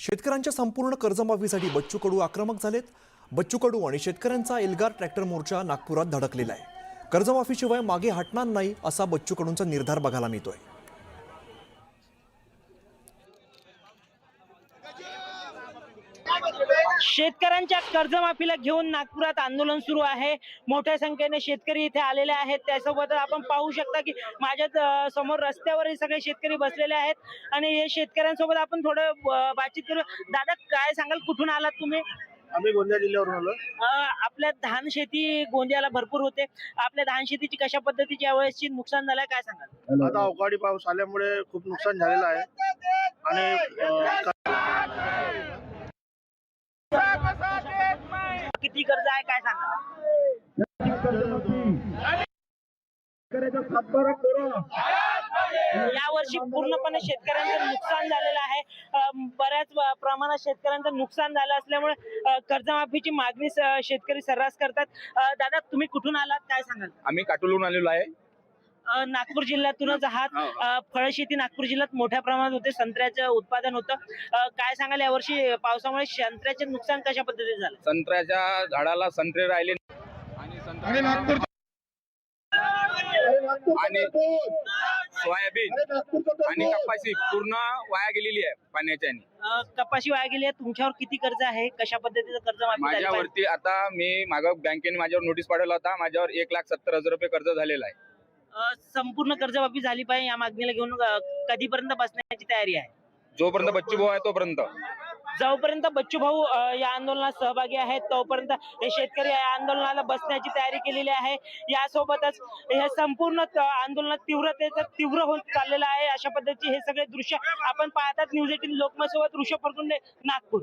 शेतकऱ्यांच्या संपूर्ण कर्जमाफीसाठी बच्चू कडू आक्रमक झालेत। बच्चू कडू आणि शेतकऱ्यांचा एल्गार ट्रॅक्टर मोर्चा नागपुरात धडकलेला आहे। कर्जमाफीशिवाय मागे हटणार नाही असा बच्चू कडूंचा निर्धार बघायला मिळतोय। शेतकऱ्यांच्या कर्जमाफीला घेऊन नागपुरात आंदोलन सुरू आहे। मोठ्या संख्येने शेतकरी इथे आलेले आहेत। त्यासोबत आपण पाहू शकता की माझ्या समोर रस्त्यावर हे सगळे शेतकरी बसलेले आहेत आणि हे शेतकऱ्यांसोबत आपण थोडं बातचीत करू। दादा, काय सांगाल, कुठून आलात तुम्ही? आम्ही गोंदिया जिल्ह्यावरून आलो। आपल्या धान शेती गोंदियाला भरपूर होते। आपल्या धान शेतीची कशा पद्धतीची यावेळेसची नुकसान झालंय, काय सांगाल? आता अवकाळी पाऊस आल्यामुळे खूप नुकसान झालेलं आहे आणि किती कर्ज आहे, काय सांगाल? यावर्षी पूर्णपणे शेतकऱ्यांचं नुकसान झालेलं आहे। बऱ्याच प्रमाणात शेतकऱ्यांचं नुकसान झालं असल्यामुळे कर्जमाफीची मागणी शेतकरी सर्रास करतात। दादा, तुम्ही कुठून आलात, काय सांगाल? आम्ही काटोलहून आलेलो आहे। नागपूर जिल्ह्यातूनच आहात। फळशेती नागपूर जिल्ह्यात मोठ्या प्रमाणात होते, संत्र्याचं उत्पादन होतं। काय सांगाल, यावर्षी पावसामुळे संत्र्याचे नुकसान कशा पद्धतीने झालं? संत्र्याच्या झाडाला संत्रे राहिले आणि सोयाबीन आणि कपाशी पूर्ण वाया गेलेली आहे पाण्याच्या। कपाशी वाया गेली आहे। तुमच्यावर किती कर्ज आहे, कशा पद्धतीचं कर्ज माफी झाली? माझ्यावरती आता मी मागं बँकेने माझ्यावर नोटीस पाठवला होता। माझ्यावर 1,70,000 रुपये कर्ज झालेलं आहे। संपूर्ण कर्जमाफी झाली पाहिजे या मागणीला घेऊन कधीपर्यंत बसण्याची तयारी आहे? जोपर्यंत बच्चू भाऊ आहे तोपर्यंत। जोपर्यंत बच्चू भाऊ या आंदोलनात सहभागी आहेत तोपर्यंत हे शेतकरी या आंदोलनाला बसण्याची तयारी केलेली आहे। यासोबतच हे संपूर्ण आंदोलन तीव्र होत चाललेलं आहे। अशा पद्धतीचे हे सगळे दृश्य आपण पाहतात। न्यूज 18 लोकमतसोबत ऋषभ फरकुंडे, नागपूर।